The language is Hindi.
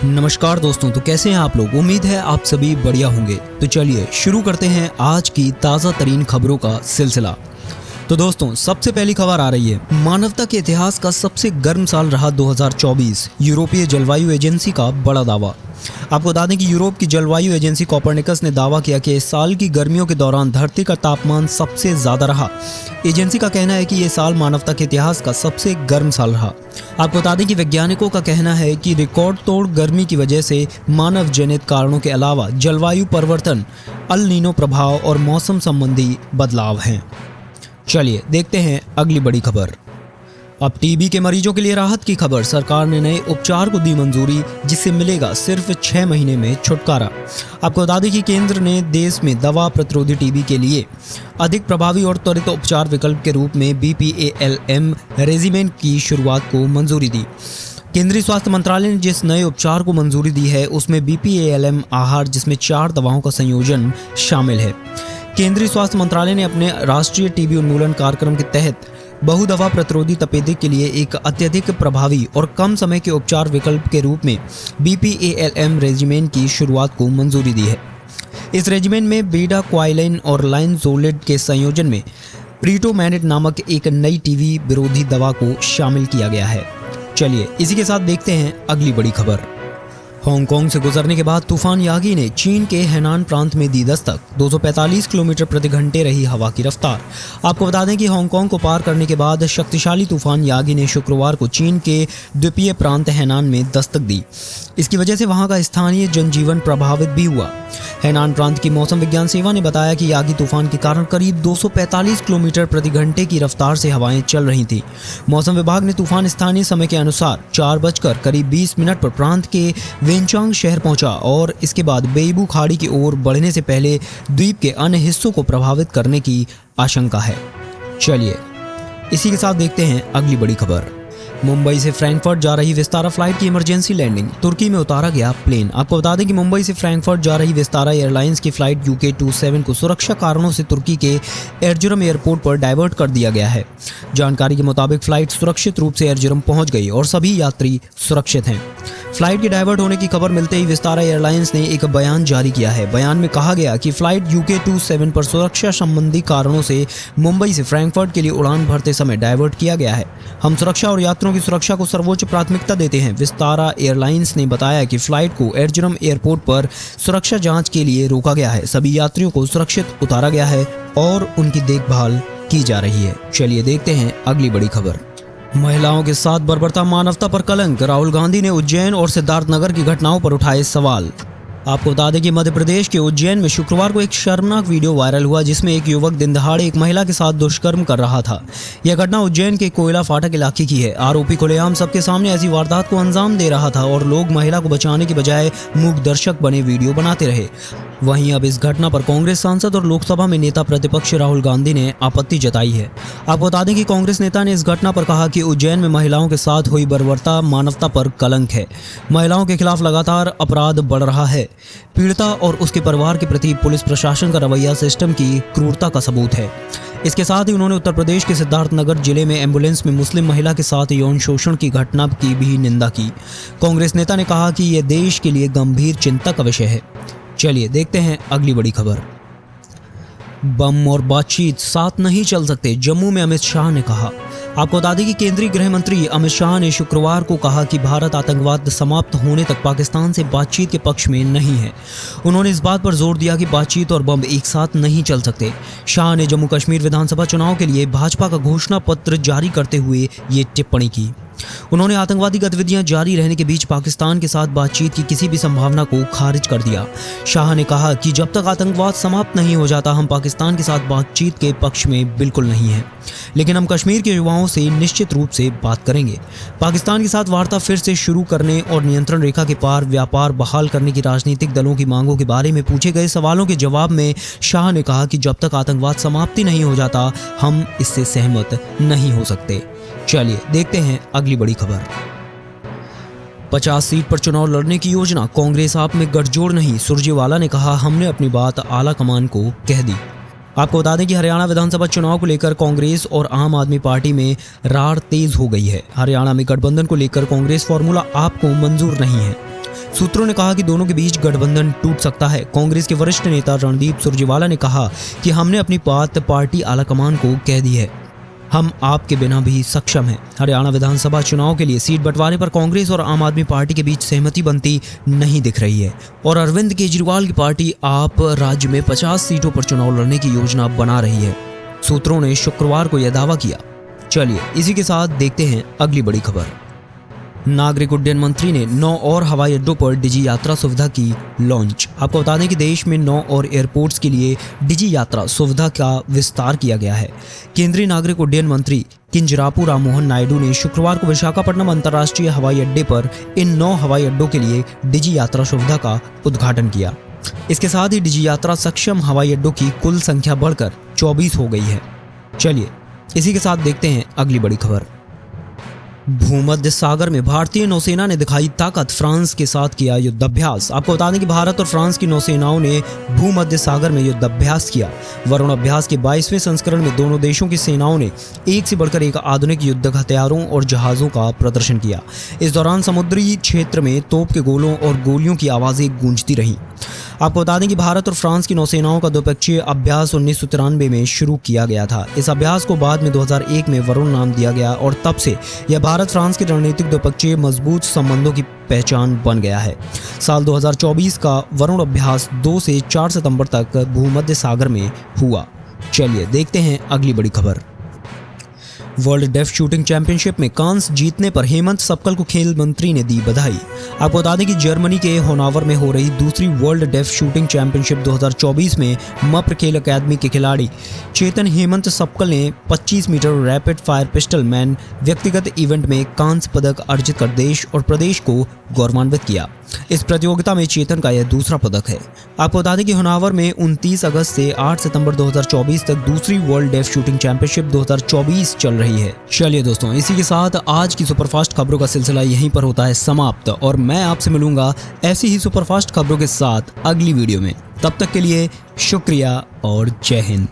नमस्कार दोस्तों, तो कैसे हैं आप लोग। उम्मीद है आप सभी बढ़िया होंगे। तो चलिए शुरू करते हैं आज की ताज़ा तरीन खबरों का सिलसिला। तो दोस्तों, सबसे पहली खबर आ रही है, मानवता के इतिहास का सबसे गर्म साल रहा 2024, यूरोपीय जलवायु एजेंसी का बड़ा दावा। आपको बता दें कि यूरोप की जलवायु एजेंसी कोपरनिकस ने दावा किया कि इस साल की गर्मियों के दौरान धरती का तापमान सबसे ज्यादा रहा। एजेंसी का कहना है कि यह साल मानवता के इतिहास का सबसे गर्म साल रहा। आपको बता दें कि वैज्ञानिकों का कहना है कि रिकॉर्ड तोड़ गर्मी की वजह से मानव जनित कारणों के अलावा जलवायु परिवर्तन, अल नीनो प्रभाव और मौसम संबंधी बदलाव हैं। चलिए देखते हैं अगली बड़ी खबर। अब टीबी के मरीजों के लिए राहत की खबर। सरकार ने नए उपचार को दी मंजूरी, जिससे मिलेगा सिर्फ 6 महीने में छुटकारा। आपको बता दें कि केंद्र ने देश में दवा प्रतिरोधी टीबी के लिए अधिक प्रभावी और त्वरित उपचार विकल्प के रूप में BPALM रेजिमेन की शुरुआत को मंजूरी दी। केंद्रीय स्वास्थ्य मंत्रालय ने जिस नए उपचार को मंजूरी दी है उसमें BPALM आहार, जिसमें 4 दवाओं का संयोजन शामिल है। केंद्रीय स्वास्थ्य मंत्रालय ने अपने राष्ट्रीय टीबी उन्मूलन कार्यक्रम के तहत बहुदवा प्रतिरोधी तपेदिक के लिए एक अत्यधिक प्रभावी और कम समय के उपचार विकल्प के रूप में BPALM रेजिमेन की शुरुआत को मंजूरी दी है। इस रेजिमेन में बीटा क्वाइलिन और लाइनज़ोलिड के संयोजन में प्रीटोमैनेट नामक एक नई टीबी विरोधी दवा को शामिल किया गया है। चलिए इसी के साथ देखते हैं अगली बड़ी खबर। हांगकांग से गुजरने के बाद तूफान यागी ने चीन के हैनान प्रांत में दी दस्तक। 245 किलोमीटर प्रति घंटे रही हवा की रफ्तार। आपको बता दें कि हांगकांग को पार करने के बाद शक्तिशाली तूफान यागी ने शुक्रवार को चीन के द्वीपीय प्रांत हैनान में दस्तक दी। इसकी वजह से वहां का स्थानीय जनजीवन प्रभावित भी हुआ। हैनान प्रांत की मौसम विज्ञान सेवा ने बताया कि यागी तूफान के कारण करीब 245 किलोमीटर प्रति घंटे की रफ्तार से हवाएं चल रही थीं। मौसम विभाग ने तूफान स्थानीय समय के अनुसार 4:20 पर प्रांत के वेनचांग शहर पहुंचा और इसके बाद बेइबू खाड़ी की ओर बढ़ने से पहले द्वीप के अन्य हिस्सों को प्रभावित करने की आशंका है। चलिए इसी के साथ देखते हैं अगली बड़ी खबर। मुंबई से फ्रैंकफर्ट जा रही विस्तारा फ्लाइट की इमरजेंसी लैंडिंग। तुर्की में उतारा गया प्लेन। आपको बता दें कि मुंबई से फ्रैंकफर्ट जा रही विस्तारा एयरलाइंस की फ्लाइट UK27 को सुरक्षा कारणों से तुर्की के एर्जुरम एयरपोर्ट पर डाइवर्ट कर दिया गया है। जानकारी के मुताबिक फ्लाइट सुरक्षित रूप से एर्जुरम पहुंच गई और सभी यात्री सुरक्षित हैं। फ्लाइट के डाइवर्ट होने की खबर मिलते ही विस्तारा एयरलाइंस ने एक बयान जारी किया है। बयान में कहा गया कि फ्लाइट UK27 पर सुरक्षा संबंधी कारणों से मुंबई से फ्रैंकफर्ट के लिए उड़ान भरते समय डाइवर्ट किया गया है। हम सुरक्षा और यात्रियों की सुरक्षा को सर्वोच्च प्राथमिकता देते हैं। विस्तारा एयरलाइंस ने बताया कि फ्लाइट को एर्जुरम एयरपोर्ट पर सुरक्षा जांच के लिए रोका गया है। सभी यात्रियों को सुरक्षित उतारा गया है और उनकी देखभाल की जा रही है। चलिए देखते हैं अगली बड़ी खबर। महिलाओं के साथ बर्बरता, मानवता पर कलंक। राहुल गांधी ने उज्जैन और सिद्धार्थनगर की घटनाओं पर उठाए सवाल। आपको बता दें कि मध्य प्रदेश के उज्जैन में शुक्रवार को एक शर्मनाक वीडियो वायरल हुआ, जिसमें एक युवक दिन दहाड़े एक महिला के साथ दुष्कर्म कर रहा था। यह घटना उज्जैन के कोयला फाटक इलाके की है। आरोपी खुलेआम सबके सामने ऐसी वारदात को अंजाम दे रहा था और लोग महिला को बचाने की बजाय मूक दर्शक बने वीडियो बनाते रहे। वहीं अब इस घटना पर कांग्रेस सांसद और लोकसभा में नेता प्रतिपक्ष राहुल गांधी ने आपत्ति जताई है। आपको बता दें कि कांग्रेस नेता ने इस घटना पर कहा कि उज्जैन में महिलाओं के साथ हुई बर्बरता मानवता पर कलंक है। महिलाओं के खिलाफ लगातार अपराध बढ़ रहा है। पीड़िता और उसके परिवार के प्रति पुलिस प्रशासन का रवैया सिस्टम की क्रूरता का सबूत है। इसके साथ ही उन्होंने उत्तर प्रदेश के सिद्धार्थनगर जिले में एम्बुलेंस में मुस्लिम महिला के साथ यौन शोषण की घटना की भी निंदा की। कांग्रेस नेता ने कहा कि यह देश के लिए गंभीर चिंता का विषय है। चलिए देखते हैं अगली बड़ी खबर। बम और बातचीत साथ नहीं चल सकते, जम्मू में अमित शाह ने कहा। आपको बता दें कि केंद्रीय गृह मंत्री अमित शाह ने शुक्रवार को कहा कि भारत आतंकवाद समाप्त होने तक पाकिस्तान से बातचीत के पक्ष में नहीं है। उन्होंने इस बात पर जोर दिया कि बातचीत और बम एक साथ नहीं चल सकते। शाह ने जम्मू कश्मीर विधानसभा चुनाव के लिए भाजपा का घोषणा पत्र जारी करते हुए ये टिप्पणी की। उन्होंने आतंकवादी गतिविधियां जारी रहने के बीच पाकिस्तान के साथ बातचीत की किसी भी संभावना को खारिज कर दिया। शाह ने कहा कि जब तक आतंकवाद समाप्त नहीं हो जाता, हम पाकिस्तान के साथ बातचीत के पक्ष में बिल्कुल नहीं हैं, लेकिन हम कश्मीर के युवाओं से निश्चित रूप से बात करेंगे। पाकिस्तान के साथ वार्ता फिर से शुरू करने और नियंत्रण रेखा के पार व्यापार बहाल करने की राजनीतिक दलों की मांगों के बारे में पूछे गए सवालों के जवाब में शाह ने कहा कि जब तक आतंकवाद समाप्ति नहीं हो जाता, हम इससे सहमत नहीं हो सकते। चलिए देखते हैं अगली बड़ी खबर। 50 सीट पर चुनाव लड़ने की योजना, कांग्रेस आप में गठजोड़ नहीं। सुरजेवाला ने कहा, हमने अपनी बात आला कमान को कह दी। आपको बता दें कि हरियाणा विधानसभा चुनाव को लेकर कांग्रेस और आम आदमी पार्टी में रार तेज हो गई है। हरियाणा में गठबंधन को लेकर कांग्रेस फॉर्मूला आप को मंजूर नहीं है। सूत्रों ने कहा कि दोनों के बीच गठबंधन टूट सकता है। कांग्रेस के वरिष्ठ नेता रणदीप सुरजेवाला ने कहा कि हमने अपनी बात पार्टी आलाकमान को कह दी है, हम आपके बिना भी सक्षम हैं। हरियाणा विधानसभा चुनाव के लिए सीट बंटवारे पर कांग्रेस और आम आदमी पार्टी के बीच सहमति बनती नहीं दिख रही है और अरविंद केजरीवाल की पार्टी आप राज्य में 50 सीटों पर चुनाव लड़ने की योजना बना रही है। सूत्रों ने शुक्रवार को यह दावा किया। चलिए इसी के साथ देखते हैं अगली बड़ी खबर। नागरिक उड्डयन मंत्री ने 9 और हवाई अड्डों पर डिजी यात्रा सुविधा की लॉन्च। आपको बता दें कि देश में 9 और एयरपोर्ट्स के लिए डिजी यात्रा सुविधा का विस्तार किया गया है। केंद्रीय नागरिक उड्डयन मंत्री किंजरापू राममोहन नायडू ने शुक्रवार को विशाखापट्टनम अंतर्राष्ट्रीय हवाई अड्डे पर इन 9 हवाई अड्डों के लिए डिजी यात्रा सुविधा का उद्घाटन किया। इसके साथ ही डिजी यात्रा सक्षम हवाई अड्डों की कुल संख्या बढ़कर 24 हो गई है। चलिए इसी के साथ देखते हैं अगली बड़ी खबर। भूमध्य सागर में भारतीय नौसेना ने दिखाई ताकत, फ्रांस के साथ किया युद्धाभ्यास। आपको बता दें कि भारत और फ्रांस की नौसेनाओं ने भूमध्य सागर में युद्धाभ्यास किया। वरुण अभ्यास के 22वें संस्करण में दोनों देशों की सेनाओं ने एक से बढ़कर एक आधुनिक युद्धक हथियारों और जहाजों का प्रदर्शन किया। इस दौरान समुद्री क्षेत्र में तोप के गोलों और गोलियों की आवाजें गूंजती रहीं। आपको बता दें कि भारत और फ्रांस की नौसेनाओं का द्विपक्षीय अभ्यास 1993 में शुरू किया गया था। इस अभ्यास को बाद में 2001 में वरुण नाम दिया गया और तब से यह भारत फ्रांस के रणनीतिक द्विपक्षीय मजबूत संबंधों की पहचान बन गया है। साल 2024 का वरुण अभ्यास 2 से 4 सितंबर तक भूमध्य सागर में हुआ। चलिए देखते हैं अगली बड़ी खबर। वर्ल्ड डेफ शूटिंग चैंपियनशिप में कांस जीतने पर हेमंत सकल को खेल मंत्री ने दी बधाई। आपको बता दें कि जर्मनी के होनावर में हो रही दूसरी वर्ल्ड डेफ शूटिंग चैंपियनशिप 2024 में मप्र खेल अकादमी के खिलाड़ी चेतन हेमंत सकल ने 25 meter rapid fire pistol men व्यक्तिगत इवेंट में कांस्य पदक अर्जित कर देश और प्रदेश को गौरवान्वित किया। इस प्रतियोगिता में चेतन का यह दूसरा पदक है। आपको बता दें कि होनावर में 29 अगस्त से 8 सितंबर 2024 तक दूसरी वर्ल्ड डेफ शूटिंग चैंपियनशिप 2024 चल रही है। चलिए दोस्तों इसी के साथ आज की सुपरफास्ट खबरों का सिलसिला यहीं पर होता है समाप्त और मैं आपसे मिलूंगा ऐसी ही सुपरफास्ट खबरों के साथ अगली वीडियो में। तब तक के लिए शुक्रिया और जय हिंद।